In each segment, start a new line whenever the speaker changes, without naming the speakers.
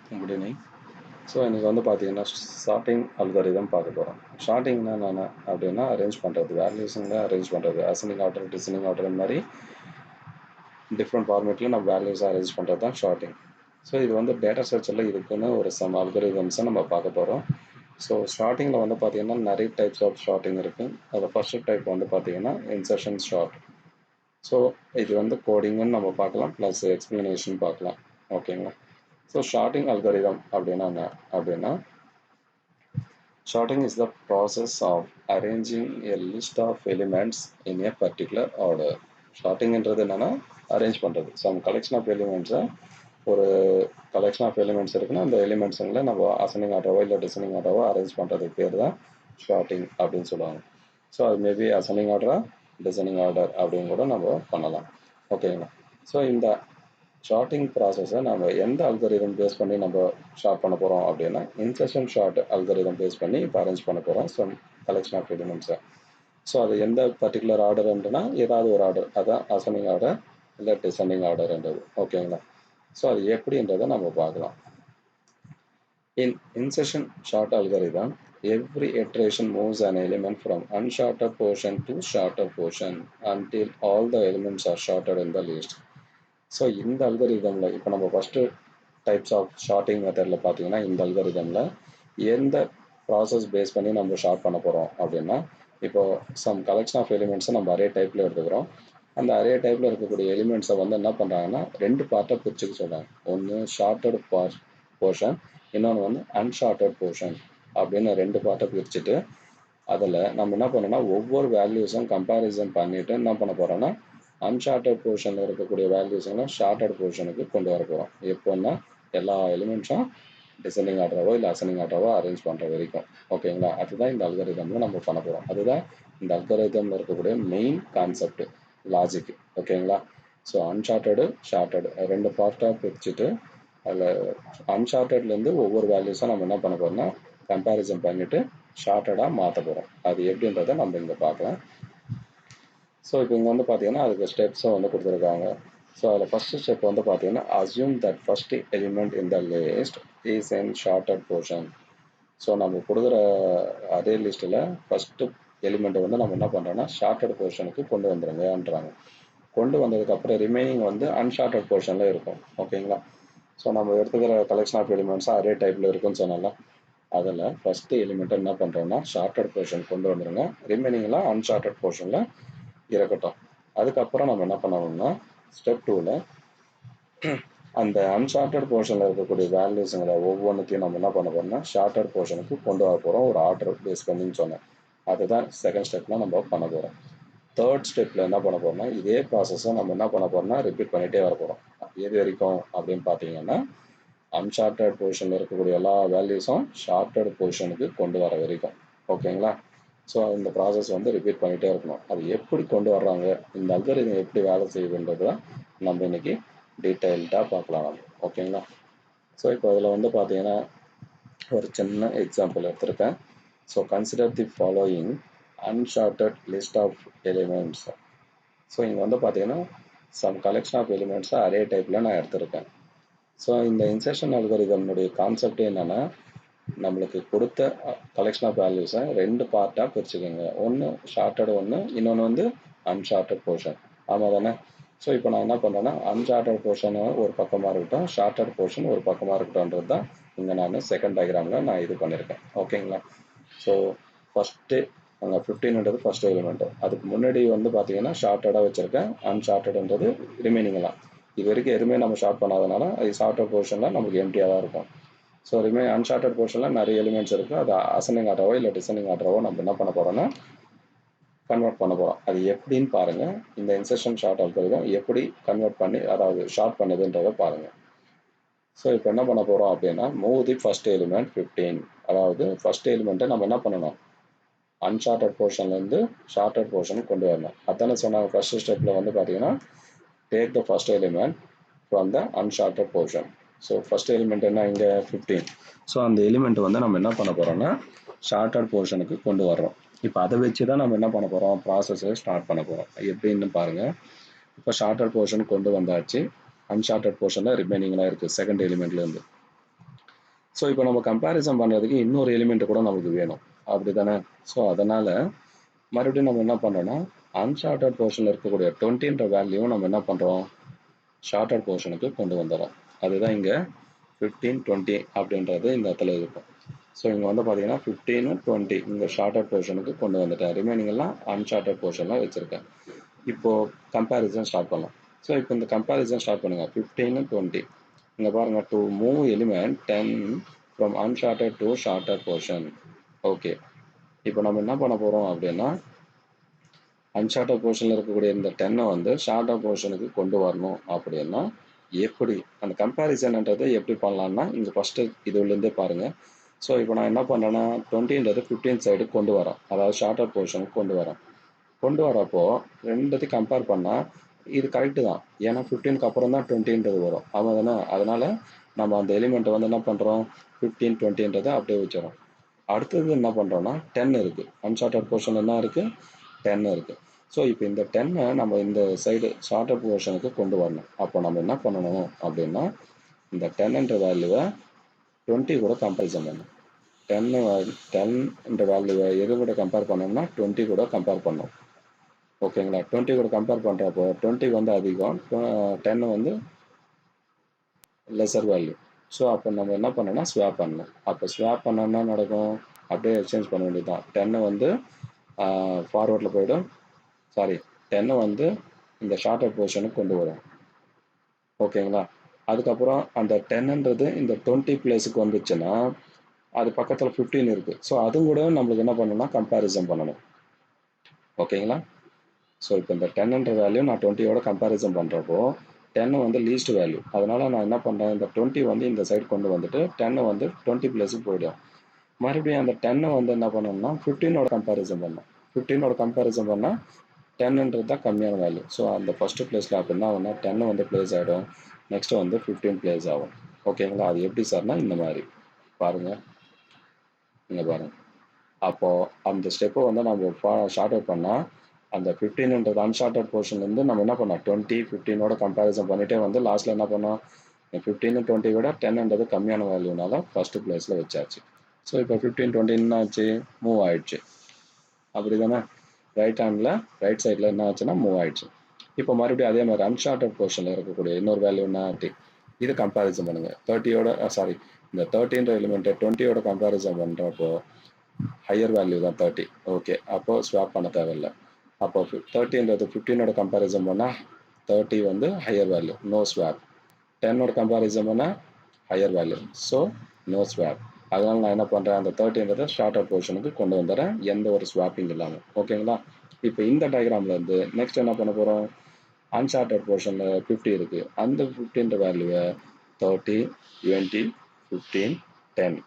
Good evening. So இன்றைக்கி வந்து பார்த்தீங்கன்னா ஷார்ட்டிங் அல்காரிதம் பார்க்க போகிறோம். ஷார்ட்டிங்னா என்ன அப்படின்னா அரேஞ்ச் பண்ணுறது, வேல்யூஸுங்க அரேஞ்ச் பண்ணுறது, அசெண்டிங் ஆர்டர் டிசெண்டிங் ஆர்டர் இந்த மாதிரி டிஃப்ரெண்ட் ஃபார்மேட்டில் நம்ம வேல்யூஸை அரேஞ்ச் பண்ணுறது தான் ஷார்ட்டிங். ஸோ இது வந்து டேட்டா ஸ்ட்ரக்சரில் இதுக்குன்னு ஒரு சம் அல்காரிதம்ஸை நம்ம பார்க்க போகிறோம். ஸோ ஷார்ட்டிங்கில் வந்து பார்த்தீங்கன்னா நிறைய டைப்ஸ் ஆஃப் ஷார்ட்டிங் இருக்குது. அதில் ஃபஸ்ட்டு டைப் வந்து பார்த்தீங்கன்னா இன்சர்ஷன் ஷார்ட். ஸோ இது வந்து கோடிங்குன்னு நம்ம பார்க்கலாம், ப்ளஸ் எக்ஸ்பிளனேஷன் பார்க்கலாம். ஓகேங்களா? ஸோ ஷார்ட்டிங் அல்காரிதம் அப்படின்னா என்ன அப்படின்னா, sorting is the process of arranging a list of elements in a particular order. Sorting என்றது என்னன்னா அரேஞ்ச் பண்ணுறது. சம் கலெக்ஷன் ஆஃப் எலிமெண்ட்ஸை ஒரு கலெக்ஷன் ஆஃப் எலிமெண்ட்ஸ் இருக்குன்னா அந்த எலிமெண்ட்ஸுங்களை நம்ம அசெண்டிங் ஆர்டரவோ இல்லை டிசெண்டிங் ஆர்டரவோ அரேஞ்ச் பண்ணுறதுக்கு பேர் தான் ஷார்ட்டிங் அப்படின்னு சொல்லுவாங்க. ஸோ அது மேபி அசெண்டிங் ஆர்டரா டிசெண்டிங் ஆர்டர் அப்படின்னு கூட நம்ம பண்ணலாம். ஓகேங்களா? ஸோ இந்த ஷார்ட்டிங் ப்ராசஸை நம்ம எந்த அல்காரிதம் பேஸ் பண்ணி நம்ம ஷார்ட் பண்ண போகிறோம் அப்படின்னா இன்சர்ஷன் ஷார்ட் அல்காரிதம் பேஸ் பண்ணி இப்போ அரேஞ்ச் பண்ண போகிறோம் சம் கலெக்ஷன் ஆஃப் எலிமெண்ட்ஸை. ஸோ அது எந்த பர்டிகுலர் ஆர்டர்ன்றனா ஏதாவது ஒரு ஆர்டர், அதான் அசெண்டிங் ஆர்டர் இல்லை டிசெண்டிங் ஆர்டர்ன்றது. ஓகேங்களா? ஸோ அது எப்படின்றத நம்ம பார்க்கலாம். In insertion short algorithm, every iteration moves an element from unsharted portion to shorter portion until all the elements are shorted in the list. So இந்த அல்காரிதமில் இப்போ நம்ம ஃபஸ்ட்டு டைப்ஸ் ஆஃப் ஷார்ட்டிங் மெத்தடில் பார்த்தீங்கன்னா இந்த அல்காரிதமில் எந்த ப்ராசஸ் பேஸ் பண்ணி நம்ம short பண்ண போகிறோம் அப்படின்னா, இப்போது சம் கலெக்ஷன் ஆஃப் எலிமெண்ட்ஸை நம்ம அரே டைப்பில் எடுத்துக்கிறோம். அந்த அரே டைப்பில் இருக்கக்கூடிய எலிமெண்ட்ஸை வந்து என்ன பண்ணுறாங்கன்னா ரெண்டு பார்ட்டாக பிரிச்சுக்க சொல்கிறாங்க. ஒன்று ஷார்ட்டட் போர்ஷன், இன்னொன்று வந்து அன்ஷார்ட்டட் போர்ஷன் அப்படின்னு ரெண்டு பார்ட்டை பிரிச்சுட்டு அதில் நம்ம என்ன பண்ணோம்னா ஒவ்வொரு வேல்யூஸும் கம்பேரிசன் பண்ணிவிட்டு என்ன பண்ண போகிறோன்னா அன்ஷார்ட்டட் போர்ஷனில் இருக்கக்கூடிய வேல்யூஸெல்லாம் ஷார்ட்டட் போர்ஷனுக்கு கொண்டு வர போகிறோம். எப்போன்னா எல்லா எலிமெண்ட்ஸும் டிசெண்டிங் ஆர்டரவோ இல்லை அசெண்டிங் ஆர்டரவோ அரேஞ்ச் பண்ணுற வரைக்கும். ஓகேங்களா? அதுதான் இந்த அல்காரிதமில் நம்ம பண்ண போகிறோம். அதுதான் இந்த அல்காரிதமில் இருக்கக்கூடிய மெயின் கான்செப்ட், லாஜிக். ஓகேங்களா? ஸோ அன்ஷார்ட்டடு ஷார்ட்டடு ரெண்டு பார்ட்டாக பிரிச்சுட்டு அதில் அன்ஷார்ட்டட்லேருந்து ஒவ்வொரு வேல்யூஸும் நம்ம என்ன பண்ண போகிறோம்னா கம்பேரிசன் பண்ணிவிட்டு ஷார்ட்டடாக மாற்ற போகிறோம். அது எப்படின்றத நம்ம இங்கே பார்க்கலாம். ஸோ இப்போ இங்கே வந்து பார்த்தீங்கன்னா அதுக்கு ஸ்டெப்ஸும் வந்து கொடுத்துருக்காங்க. ஸோ அதில் ஃபஸ்ட்டு ஸ்டெப் வந்து பார்த்தீங்கன்னா assume that first element in the list is in shorted portion. So நம்ம கொடுக்குற அதே லிஸ்ட்டில் ஃபஸ்ட்டு எலிமெண்ட்டை வந்து நம்ம என்ன பண்ணுறோன்னா ஷார்ட்டட் போர்ஷனுக்கு கொண்டு வந்துடுங்கன்றாங்க. கொண்டு வந்ததுக்கப்புறம் ரிமைனிங் வந்து அன்ஷார்ட்டட் போர்ஷனில் இருக்கும். ஓகேங்களா? ஸோ நம்ம எடுத்துக்கிற கலெக்ஷன் ஆஃப் எலிமெண்ட்ஸாக அதே டைப்பில் இருக்குன்னு சொன்னால அதில் ஃபஸ்ட்டு எலிமெண்ட்டை என்ன பண்ணுறோன்னா ஷார்ட்டட் போர்ஷன் கொண்டு வந்துடுங்க, ரிமைனிங்லாம் அன்ஷார்ட்டட் போர்ஷனில் இருக்கட்டும். அதுக்கப்புறம் நம்ம என்ன பண்ணணும்னா ஸ்டெப் 2ல் அந்த அன்ஷார்ட்டட் போர்ஷனில் இருக்கக்கூடிய வேல்யூஸுங்களை ஒவ்வொன்றுத்தையும் நம்ம என்ன பண்ண போகிறோம்னா ஷார்ட்டட் போர்ஷனுக்கு கொண்டு வர போகிறோம் ஒரு ஆர்டர் பேஸ் பண்ணின்னு சொன்னேன். அதுதான் செகண்ட் ஸ்டெப்பில் நம்ம பண்ண போகிறோம். தேர்ட் ஸ்டெப்பில் என்ன பண்ண போகிறோம்னா இதே ப்ராசஸை நம்ம என்ன பண்ண போகிறோம்னா ரிப்பீட் பண்ணிகிட்டே வர போகிறோம். எது வரைக்கும் அப்படின்னு பார்த்தீங்கன்னா அன்ஷார்ட்டட் போர்ஷனில் இருக்கக்கூடிய எல்லா வேல்யூஸும் ஷார்ட்டட் போர்ஷனுக்கு கொண்டு வர வரைக்கும். ஓகேங்களா? ஸோ இந்த ப்ராசஸ் வந்து ரிப்பீட் பண்ணிகிட்டே இருக்கணும். அது எப்படி கொண்டு வர்றாங்க, இந்த அல்காரிதம் எப்படி வேலை செய்யுதுன்றது தான் நம்ம இன்னைக்கு டீட்டெயில்டாக பார்க்கலாம் நம்ம. ஓகேங்களா? ஸோ இப்போ அதில் வந்து பார்த்தீங்கன்னா ஒரு சின்ன எக்ஸாம்பிள் எடுத்திருக்கேன். So consider the following unsorted list of elements. So இங்கே வந்து பார்த்தீங்கன்னா சம் கலெக்ஷன் ஆஃப் எலிமெண்ட்ஸை அரே டைப்பில் நான் எடுத்திருக்கேன். ஸோ இந்த இன்சர்ஷன் அல்காரிதம்னுடைய கான்செப்ட் என்னென்னா நம்மளுக்கு கொடுத்த கலெக்ஷன் ஆஃப் வேல்யூஸை ரெண்டு பார்ட்டாக பிரிச்சுக்கோங்க. ஒன்று ஷார்ட்டட் ஒன்று, இன்னொன்று வந்து அன்ஷார்ட்டட் போர்ஷன். ஆமாம் தானே? ஸோ இப்போ நான் என்ன பண்ணுறேன்னா அன்ஷார்ட்டட் போர்ஷன் ஒரு பக்கமாக இருக்கட்டும், ஷார்ட்டட் போர்ஷன் ஒரு பக்கமாக இருக்கட்டும்ன்றது தான் இங்கே நான் செகண்ட் டயக்ராமில் நான் இது பண்ணியிருக்கேன். ஓகேங்களா? ஸோ ஃபஸ்ட்டு அங்கே 15ன்றது ஃபஸ்ட் எலிமெண்ட்டு. அதுக்கு முன்னாடி வந்து பார்த்தீங்கன்னா ஷார்ட்டடாக வச்சுருக்கேன், அன்ஷார்ட்டட்ன்றது ரிமைனிங்லாம். இது வரைக்கும் எதுவுமே நம்ம ஷார்ட் பண்ணாதனால அது ஷார்ட்டட் போர்ஷனில் நமக்கு எம்டியாக தான் இருக்கும். ஸோ ரிமைன் அன்ஷார்ட்டட் போர்ஷனில் நிறைய எலிமெண்ட்ஸ் இருக்குது. அது அசெண்டிங் ஆர்டரவோ இல்லை டிசெண்டிங் ஆர்டரவோ நம்ம என்ன பண்ண போகிறோம்னா கன்வெர்ட் பண்ண போகிறோம். அது எப்படின்னு பாருங்கள். இந்த இன்சர்ஷன் ஷார்ட் அல்காரிதம் எப்படி கன்வெர்ட் பண்ணி அதாவது ஷார்ட் பண்ணுதுன்றதை பாருங்கள். ஸோ இப்போ என்ன பண்ண போகிறோம் அப்படின்னா மூவ் தி ஃபர்ஸ்ட் எலிமெண்ட் 15. அதாவது ஃபர்ஸ்ட் எலிமெண்ட்டை நம்ம என்ன பண்ணணும் அன்ஷார்ட்டட் போர்ஷன்லேருந்து ஷார்ட்டட் போர்ஷனுக்கு கொண்டு வரணும். அதானே சொன்னாங்க ஃபர்ஸ்ட் ஸ்டெப்பில் வந்து பார்த்தீங்கன்னா take the first element from the unsorted portion. So first element என்ன இங்கே 15. ஸோ அந்த எலிமெண்ட் வந்து நம்ம என்ன பண்ண போகிறோம்னா ஷார்ட்டட் போர்ஷனுக்கு கொண்டு வர்றோம். இப்போ அதை வச்சு தான் நம்ம என்ன பண்ண போகிறோம் ப்ராசஸை ஸ்டார்ட் பண்ண போகிறோம். எப்படின்னு பாருங்கள். இப்போ ஷார்ட்டட் போர்ஷன் கொண்டு வந்தாச்சு, அன்ஷார்ட்டட் போர்ஷனில் ரிமைனிங்லாம் இருக்குது செகண்ட் எலிமெண்ட்லேருந்து. ஸோ இப்போ நம்ம கம்பேரிசன் பண்ணுறதுக்கு இன்னொரு எலிமெண்ட் கூட நமக்கு வேணும் அப்படி தானே. ஸோ அதனால் மறுபடியும் நம்ம என்ன பண்ணுறோன்னா அன்ஷார்ட்டட் போர்ஷனில் இருக்கக்கூடிய 20ன்ற வேல்யூவும் நம்ம என்ன பண்ணுறோம் ஷார்ட்டட் போர்ஷனுக்கு கொண்டு வந்துடுறோம். அதுதான் இங்கே 15 20 அப்படின்றது இந்த இடத்துல இருக்கும். ஸோ இங்கே வந்து பார்த்தீங்கன்னா 15 20 இங்கே ஷார்ட்டட் போர்ஷனுக்கு கொண்டு வந்துட்டேன். ரிமைனிங் எல்லாம் அன்ஷார்ட்டட் போர்ஷனில் வச்சுருக்கேன். இப்போது கம்பேரிசன் ஸ்டார்ட் பண்ணலாம். ஸோ இப்போ இந்த கம்பேரிசன் ஸ்டார்ட் பண்ணுங்கள். 15 20 இங்கே பாருங்கள், to move element 10 from unsorted to sorted portion. Okay, இப்போ நம்ம என்ன பண்ண போகிறோம் அப்படின்னா அன்ஷார்ட்டட் போர்ஷனில் இருக்கக்கூடிய இந்த 10 வந்து ஷார்ட்டட் போர்ஷனுக்கு கொண்டு வரணும் அப்படின்னா எப்படி அந்த கம்பேரிசன்ன்றது எப்படி பண்ணலான்னா இங்கே ஃபஸ்ட்டு இதுலேருந்தே பாருங்கள். ஸோ இப்போ நான் என்ன பண்ணுறேன்னா 20ன்றது 15 சைடு கொண்டு வரேன், அதாவது ஷார்ட்டட் போர்ஷனுக்கு கொண்டு வரப்போ ரெண்டுத்தையும் கம்பேர் பண்ணால் இது கரெக்டு தான். ஏன்னா 15க்கு அப்புறம் தான் 20ன்றது வரும், ஆமாம் தானே. அதனால் நம்ம அந்த எலிமெண்ட்டை வந்து என்ன பண்ணுறோம் 15 20ன்றதை அப்படியே வச்சிடறோம். அடுத்தது என்ன பண்ணுறோன்னா 10 இருக்குது, அன்ஷார்ட்டட் போர்ஷன் என்ன இருக்குது 10 இருக்குது. ஸோ இப்போ இந்த 10 நம்ம இந்த சைடு ஷார்ட்டட் போர்ஷனுக்கு கொண்டு வரணும். அப்போ நம்ம என்ன பண்ணணும் அப்படின்னா இந்த 10ன்ற வேல்யூவை 20 கூட கம்பேரிசன் பண்ணணும். 10ன்ற வேல்யூவை எது கூட கம்பேர் பண்ணோம்னா 20 கூட கம்பேர் பண்ணோம். ஓகேங்களா, 20 கூட கம்பேர் பண்ணுறப்போ 20 வந்து அதிகம், 10 வந்து லெசர் வேல்யூ. ஸோ அப்போ நம்ம என்ன பண்ணோம்னா ஸ்வாப் பண்ணணும். அப்போ ஸ்வாப் பண்ணோம்னா நடக்கும், அப்படியே எக்ஸ்சேஞ்ச் பண்ண வேண்டியது தான். 10 வந்து ஃபார்வர்டில் போய்டும், சாரி 10 வந்து இந்த ஷார்ட்டட் போர்ஷனுக்கு கொண்டு வரும். ஓகேங்களா, அதுக்கப்புறம் அந்த 10ன்றது இந்த 20 பிளேஸுக்கு வந்துச்சுன்னா அது பக்கத்தில் 15 இருக்குது. ஸோ அதுவும் கூட நம்மளுக்கு என்ன பண்ணணும்னா கம்பேரிசன் பண்ணணும். ஓகேங்களா, ஸோ இப்போ இந்த 10ன்ற வேல்யூ நான் 20யோட கம்பேரிசன் பண்ணுறப்போ 10 வந்து லீஸ்ட் வேல்யூ. அதனால் நான் என்ன பண்ணுறேன், இந்த 20 வந்து இந்த சைடு கொண்டு வந்துட்டு 10 வந்து 20 பிளேஸுக்கு போய்டும். மறுபடியும் அந்த 10 வந்து என்ன பண்ணணும்னா 15ஓட கம்பேரிசன் பண்ணணும். 15ஓட கம்பேரிசன் பண்ணால் 10ன்றது தான் கம்மியான வேல்யூ. ஸோ அந்த ஃபஸ்ட்டு பிளேஸில் அப்படின்னா ஒன்றா 10 வந்து பிளேஸ் ஆகிடும், நெக்ஸ்ட்டு வந்து 15 பிளேஸ் ஆகும். ஓகேங்களா, அது எப்படி சார்னா இந்த மாதிரி பாருங்கள், இங்கே பாருங்கள். அப்போது அந்த ஸ்டெப்பை வந்து நம்ம ஷார்ட் அவுட் பண்ணால் அந்த 15ன்றது அன்ஷார்ட்டட் போர்ஷன்லேருந்து நம்ம என்ன பண்ணோம் 20 15ஓட கம்பேரிசன் பண்ணிகிட்டே வந்து லாஸ்ட்டில் என்ன பண்ணோம் 15 20 விட 10ன்றது கம்மியான வேல்யூனால ஃபஸ்ட்டு பிளேஸில் வச்சாச்சு. ஸோ இப்போ 15 20 என்ன ஆச்சு, மூவ் ஆயிடுச்சு. அப்படி தானே, ரைட் சைடில் என்ன ஆச்சுன்னா மூவ் ஆயிடுச்சு. இப்போ மறுபடியும் அதே மாதிரி அன்ஷார்ட்டட் போர்ஷனில் இருக்கக்கூடிய இன்னொரு வேல்யூ என்ன, இது கம்பேரிசன் பண்ணுங்கள் 30யோட, சாரி இந்த 13ன்ற எலிமெண்ட்டை 20யோட கம்பேரிசன் பண்ணுறப்போ ஹையர் வேல்யூ தான் 30. ஓகே, அப்போது ஸ்வாப் பண்ண தேவையில்லை. அப்போ 30ன்றது 15ஓட கம்பேரிசன் பண்ணால் 30 வந்து ஹையர் வேல்யூ, நோ ஸ்வாப். 10ஓட கம்பேரிசன் பண்ணால் higher value, so no swap. அதனால் நான் என்ன பண்ணுறேன், அந்த 30ன்றதை ஷார்ட்டட் போர்ஷனுக்கு கொண்டு வந்துடுறேன், எந்த ஒரு ஸ்வாப்பிங் இல்லாமல். ஓகேங்களா, இப்போ இந்த டயக்ராம்லேருந்து நெக்ஸ்ட் என்ன பண்ண போகிறோம், அன்ஷார்ட்டட் போர்ஷனில் 50 இருக்குது, அந்த 15ன்ற வேல்யூவை 30 20 15 10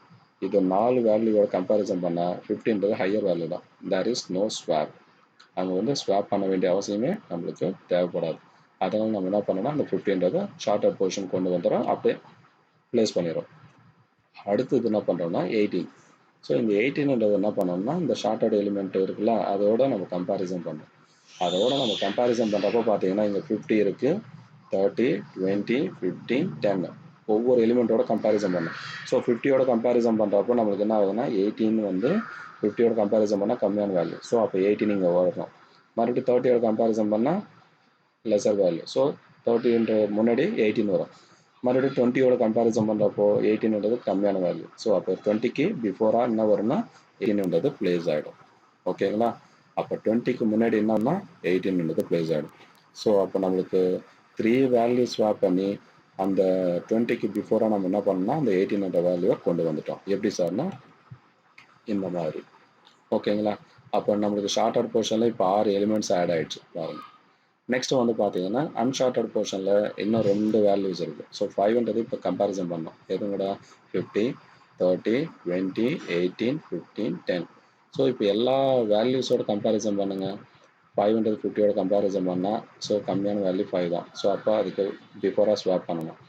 இது 4 வேல்யூவோட கம்பேரிசன் பண்ணால் 15ன்றது ஹையர் வேல்யூ தான். There is no swap. அங்கே வந்து ஸ்வாப் பண்ண வேண்டிய அவசியமே நம்மளுக்கு தேவைப்படாது. அதனால் நம்ம என்ன பண்ணோம்னா அந்த 15ன்றதை ஷார்ட்டட் போர்ஷன் கொண்டு வந்துடுறோம், அப்படியே ப்ளேஸ் பண்ணிடுறோம். அடுத்தது என்ன பண்ணுறோம்னா 18. ஸோ இந்த 18ன்றது என்ன பண்ணோம்னா இந்த ஷார்ட்டட் எலிமெண்ட் இருக்குல்ல அதோட நம்ம கம்பேரிசன் பண்ணோம். அதோட நம்ம கம்பேரிசன் பண்ணுறப்போ பார்த்தீங்கன்னா இங்கே 50 இருக்குது, 30 20 15 10 ஒவ்வொரு எலிமெண்ட்டோட கம்பேரிசன் பண்ணோம். ஸோ 50யோட கம்பேரிசன் பண்ணுறப்போ நம்மளுக்கு என்ன ஆகுதுன்னா 18 வந்து 50யோட கம்பேரிசன் பண்ணால் கம்மியான வேல்யூ. ஸோ அப்போ 18 இங்கே வரணும். மறுபடியும் 30யோட கம்பேரிசன் பண்ணால் லெசர் வேல்யூ. ஸோ 30ன்ற முன்னாடி 18 வரும். மறுபடியும் 20யோட கம்பேரிசன் பண்ணுறப்போ 18ன்றது கம்மியான வேல்யூ. ஸோ அப்போ 20க்கு பிஃபோராக என்ன வரும்னா 18ன்றது பிளேஸ் ஆகிடும். ஓகேங்களா, அப்போ 20க்கு முன்னாடி என்னன்னா 18ன்றது பிளேஸ் ஆகிடும். ஸோ அப்போ நம்மளுக்கு 3 வேல்யூ ஸ்வாப் பண்ணி அந்த 20க்கு பிஃபோராக நம்ம என்ன பண்ணோம்னா அந்த 18ன்ற வேல்யூவை கொண்டு வந்துட்டோம். எப்படி சார்னா இந்த மாதிரி. ஓகேங்களா, அப்போ நம்மளுக்கு ஷார்ட்டட் போர்ஷனில் இப்போ 6 எலிமெண்ட்ஸ் ஆட் ஆகிடுச்சு பாருங்கள். நெக்ஸ்ட் வந்து பார்த்தீங்கன்னா அன்ஷார்ட்டட் போர்ஷனில் இன்னும் 2 வேல்யூஸ் இருக்குது. ஸோ 5ன்றது இப்போ கம்பேரிசன் பண்ணோம், எதுங்கூட 50 30 20 18 15 10. ஸோ இப்போ எல்லா வேல்யூஸோட கம்பேரிசன் பண்ணுங்கள். 5ன்றது 50யோட கம்பேரிசன் பண்ணால் ஸோ கம்மியான வேல்யூ 5 தான். ஸோ அப்போ அதுக்கு பிஃபோராக ஸ்வாப் பண்ணணும்.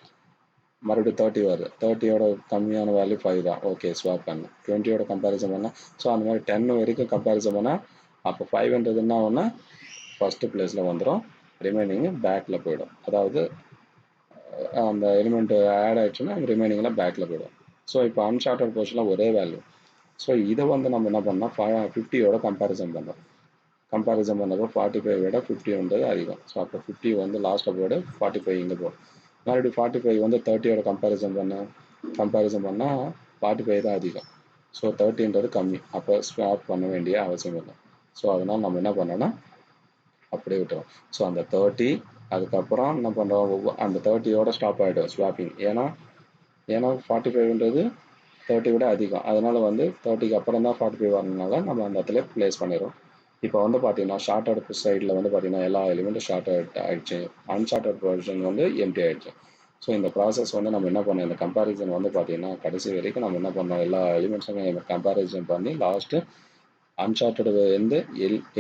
மறுபடியும் 30 வருது, 30யோட கம்மியான வேல்யூ 5 தான், ஓகே ஸ்வாப் பண்ணணும். 20யோட கம்பேரிசன் பண்ணால் ஸோ அந்த மாதிரி 10 வரைக்கும் கம்பேரிசன் பண்ணால் அப்போ 5ன்றது என்ன ஆகும்னா ஃபஸ்ட்டு பிளேஸில் வந்துடும், ரிமைனிங்கு பேக்கில் போயிடும். அதாவது அந்த எலிமெண்ட் ஆட் ஆகிடுச்சுன்னா ரிமைனிங்கில் பேக்கில் போயிடும். ஸோ இப்போ அன்ஷார்ட்டட் போர்ஷனில் ஒரே வேல்யூ. ஸோ இதை வந்து நம்ம என்ன பண்ணோம் 50யோட கம்பேரிசன் பண்ணோம். கம்பேரிசன் பண்ணப்போ 45 விட 50 வந்து அதிகம். ஸோ அப்போ 50 வந்து லாஸ்ட்டில் போய்டு 45 இங்கே போடும். மறுபடியும் 45 வந்து 30யோட கம்பேரிசன் பண்ணால் 45 தான் அதிகம். ஸோ 30ன்றது கம்மி. அப்போ ஸ்வாப் பண்ண வேண்டிய அவசியம் இல்லை. ஸோ அதனால் நம்ம என்ன பண்ணோன்னா அப்படியே விட்டுறோம். ஸோ அந்த 30 அதுக்கப்புறம் என்ன பண்ணுறோம் அந்த 30யோட ஸ்டாப் ஆகிடும் ஸ்வாப்பிங். ஏன்னா 45ன்றது 30 விட அதிகம். அதனால் வந்து 30க்கு அப்புறம் தான் 45 வரதுனால நம்ம அந்த இடத்துல ப்ளேஸ் பண்ணிடுறோம். இப்போ வந்து பார்த்தீங்கன்னா ஷார்ட்டட் சைடில் வந்து பார்த்தீங்கன்னா எல்லா எலிமெண்ட்டும் ஷார்ட்டட் ஆகிடுச்சு. அன்ஷார்ட்டட் போர்ஷன் வந்து எம்டி ஆகிடுச்சு. ஸோ இந்த ப்ராசஸ் வந்து நம்ம என்ன பண்ணோம், இந்த கம்பேரிசன் வந்து பார்த்தீங்கன்னா கடைசி வரைக்கும் நம்ம என்ன பண்ணோம், எல்லா எலிமெண்ட்ஸும் கம்பேரிசன் பண்ணி லாஸ்ட்டு அன்ஷார்ட்டடு வந்து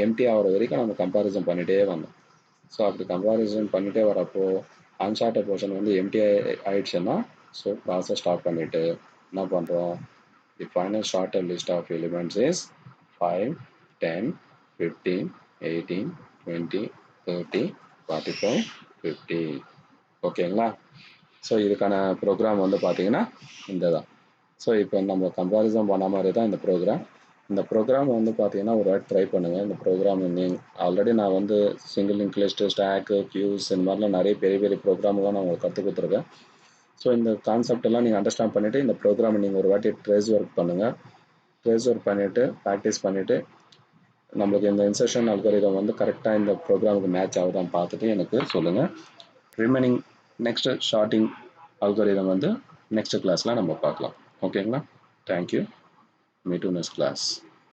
எம்டி ஆகிற வரைக்கும் நம்ம கம்பேரிசன் பண்ணிகிட்டே வந்தோம். ஸோ அப்படி கம்பேரிசன் பண்ணிகிட்டே வரப்போ அன்ஷார்ட்டட் போர்ஷன் வந்து எம்டி ஆகிடுச்சுன்னா ஸோ ப்ராசஸ் ஸ்டாப் பண்ணிவிட்டு என்ன பண்ணுறோம், the final sorted list of elements is 5, 10, 15, 18, 20, 30, 45, 50. ஓகேங்களா? ஸோ இதுக்கான ப்ரோக்ராம் வந்து பார்த்தீங்கன்னா இந்த தான். ஸோ இப்போ நம்ம கம்பேரிசன் பண்ண மாதிரி தான் இந்த ப்ரோக்ராம். இந்த ப்ரோக்ராம் வந்து பார்த்தீங்கன்னா ஒரு வாட்டி ட்ரை பண்ணுங்கள். இந்த ப்ரோக்ராம் ஆல்ரெடி நான் வந்து சிங்கிள் லிங்க் லிஸ்ட்டு, ஸ்டாக்கு, கியூஸ் இந்த மாதிரிலாம் நிறைய பெரிய பெரிய ப்ரோக்ராம்லாம் நான் உங்களுக்கு கற்றுக் கொடுத்துருக்கேன். ஸோ இந்த கான்செப்ட் எல்லாம் நீங்கள் அண்டர்ஸ்டாண்ட் பண்ணிவிட்டு இந்த ப்ரோக்ராமை நீங்கள் ஒரு வாட்டி ட்ரேஸ் ஒர்க் பண்ணுங்கள். ட்ரேஸ் ஒர்க் பண்ணிவிட்டு ப்ராக்டிஸ் பண்ணிவிட்டு நம்மளுக்கு இந்த இன்சர்ஷன் அல்காரிதம் வந்து கரெக்டாக இந்த ப்ரோக்ராமுக்கு மேட்ச் ஆகுதான்னு பார்த்துட்டு எனக்கு சொல்லுங்கள். ரிமைனிங் நெக்ஸ்ட்டு ஷார்ட்டிங் அல்காரிதம் வந்து நெக்ஸ்ட் கிளாஸில் நம்ம பார்க்கலாம். ஓகேங்களா? Thank you. Meet to next class.